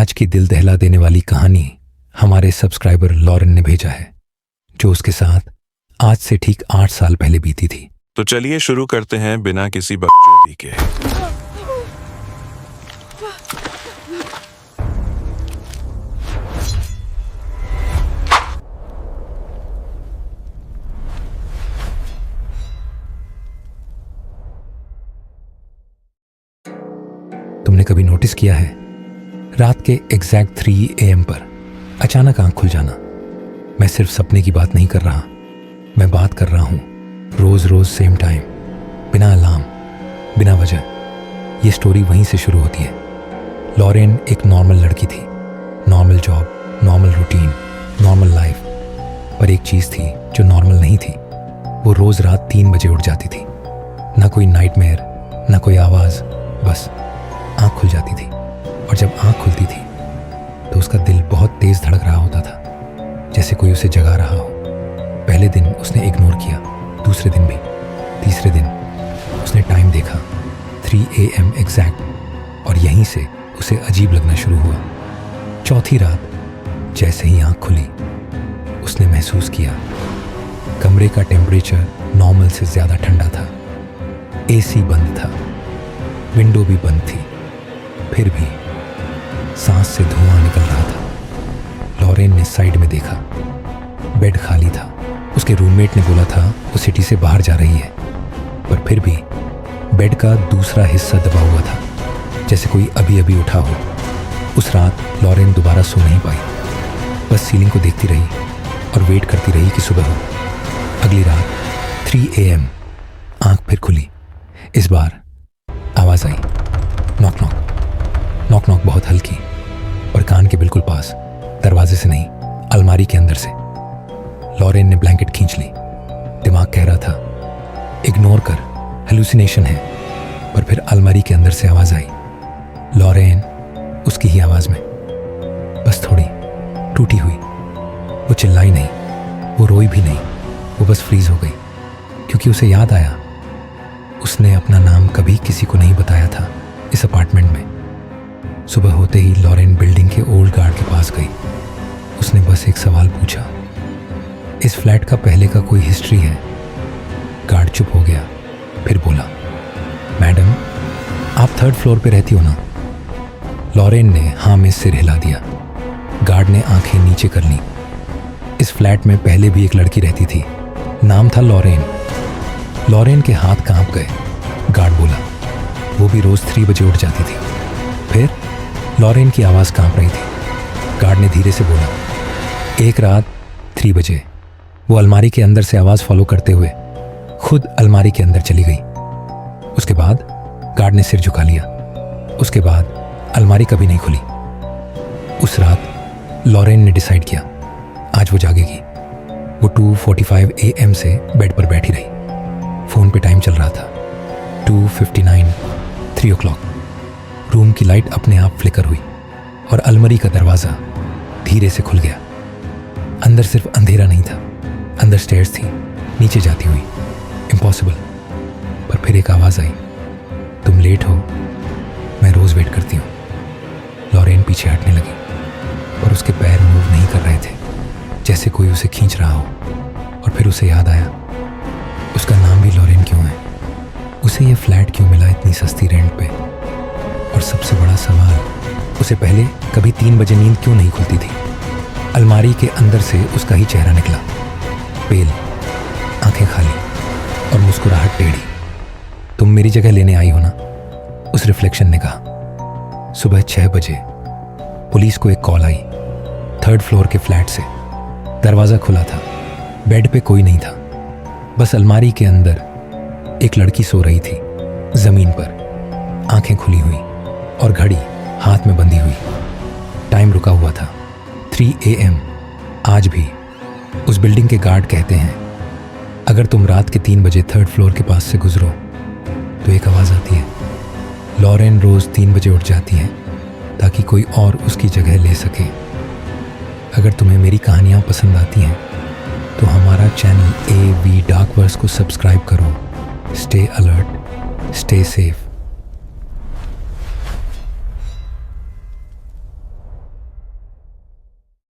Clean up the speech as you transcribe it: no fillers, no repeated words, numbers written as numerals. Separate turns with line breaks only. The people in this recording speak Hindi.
आज की दिल दहला देने वाली कहानी हमारे सब्सक्राइबर लॉरेन ने भेजा है, जो उसके साथ आज से ठीक 8 साल पहले बीती थी।
तो चलिए शुरू करते हैं बिना किसी बकचोदी के।
तुमने कभी नोटिस किया है रात के एग्जैक्ट 3 AM पर अचानक आंख खुल जाना? मैं सिर्फ सपने की बात नहीं कर रहा, मैं बात कर रहा हूँ रोज रोज सेम टाइम, बिना अलार्म, बिना वजह। ये स्टोरी वहीं से शुरू होती है। लॉरेन एक नॉर्मल लड़की थी, normal job, normal routine, normal life. पर एक चीज़ थी जो नॉर्मल नहीं थी। वो रोज़ रात 3 बजे उठ जाती थी। ना कोई नाइटमेयर, ना कोई आवाज़, बस आँख खुल जाती थी। और जब आँख खुलती थी तो उसका दिल बहुत तेज़ धड़क रहा होता था, जैसे कोई उसे जगा रहा हो। पहले दिन उसने इग्नोर किया, दूसरे दिन भी, तीसरे दिन उसने टाइम देखा 3 AM एग्जैक्ट, और यहीं से उसे अजीब लगना शुरू हुआ। चौथी रात जैसे ही आँख खुली उसने महसूस किया कमरे का टेम्परेचर नॉर्मल से ज़्यादा ठंडा था। AC बंद था, विंडो भी बंद थी, फिर भी सांस से धुआं निकल रहा था। लॉरेन ने साइड में देखा, बेड खाली था। उसके रूममेट ने बोला था वो सिटी से बाहर जा रही है, पर फिर भी बेड का दूसरा हिस्सा दबा हुआ था, जैसे कोई अभी अभी उठा हो। उस रात लॉरेन दोबारा सो नहीं पाई, बस सीलिंग को देखती रही और वेट करती रही कि सुबह हो। अगली रात 3 AM आंख फिर खुली। इस बार आवाज़ आई, नॉक नॉक। नॉक नॉक बहुत हल्की और कान के बिल्कुल पास, दरवाजे से नहीं, अलमारी के अंदर से। लॉरेन ने ब्लैंकेट खींच ली। दिमाग कह रहा था इग्नोर कर, हेलुसिनेशन है। पर फिर अलमारी के अंदर से आवाज़ आई, लॉरेन, उसकी ही आवाज़ में, बस थोड़ी टूटी हुई। वो चिल्लाई नहीं, वो रोई भी नहीं, वो बस फ्रीज हो गई, क्योंकि उसे याद आया उसने अपना नाम कभी किसी को नहीं बताया था इस अपार्टमेंट में। सुबह होते ही लॉरेन बिल्डिंग के ओल्ड गार्ड के पास गई। उसने बस एक सवाल पूछा, इस फ्लैट का पहले का कोई हिस्ट्री है? गार्ड चुप हो गया, फिर बोला, मैडम, आप 3rd फ्लोर पे रहती हो ना? लॉरेन ने हाँ में सिर हिला दिया। गार्ड ने आंखें नीचे कर लीं। इस फ्लैट में पहले भी एक लड़की रहती थी, नाम था लॉरेन। लॉरेन के हाथ कांप गए। गार्ड बोला, वो भी रोज 3 बजे उठ जाती थी। फिर लॉरेन की आवाज़ कांप रही थी। गार्ड ने धीरे से बोला, एक रात 3 बजे वो अलमारी के अंदर से आवाज़ फॉलो करते हुए खुद अलमारी के अंदर चली गई। उसके बाद गार्ड ने सिर झुका लिया। उसके बाद अलमारी कभी नहीं खुली। उस रात लॉरेन ने डिसाइड किया आज वो जागेगी। वो 2:45 AM से बेड पर बैठी रही। फ़ोन पे टाइम चल रहा था 2:59, 3 o'clock। रूम की लाइट अपने आप फ्लिकर हुई और अलमारी का दरवाज़ा धीरे से खुल गया। अंदर सिर्फ अंधेरा नहीं था, अंदर स्टेयर्स थी नीचे जाती हुई। इम्पॉसिबल। पर फिर एक आवाज़ आई, तुम लेट हो, मैं रोज़ वेट करती हूँ। लॉरेन पीछे हटने लगी, पर उसके पैर मूव नहीं कर रहे थे, जैसे कोई उसे खींच रहा हो। और फिर उसे याद आया उसका नाम भी लॉरेन क्यों है, उसे ये फ्लैट क्यों मिला इतनी सस्ती रेंट पे। और सबसे बड़ा सवाल, उसे पहले कभी 3 बजे नींद क्यों नहीं खुलती थी। अलमारी के अंदर से उसका ही चेहरा निकला, पेल, आंखें खाली और मुस्कुराहट टेढ़ी। तुम मेरी जगह लेने आई हो ना, उस रिफ्लेक्शन ने कहा। सुबह 6 बजे पुलिस को एक कॉल आई 3rd फ्लोर के फ्लैट से। दरवाज़ा खुला था, बेड पे कोई नहीं था, बस अलमारी के अंदर एक लड़की सो रही थी, ज़मीन पर, आंखें खुली हुई और घड़ी हाथ में बंधी हुई। टाइम रुका हुआ था 3 AM। आज भी उस बिल्डिंग के गार्ड कहते हैं अगर तुम रात के 3 बजे 3rd फ्लोर के पास से गुजरो तो एक आवाज़ आती है। लॉरेन रोज़ 3 बजे उठ जाती है ताकि कोई और उसकी जगह ले सके। अगर तुम्हें मेरी कहानियाँ पसंद आती हैं तो हमारा चैनल AV डार्क वर्स को सब्सक्राइब करो। Stay alert, stay safe.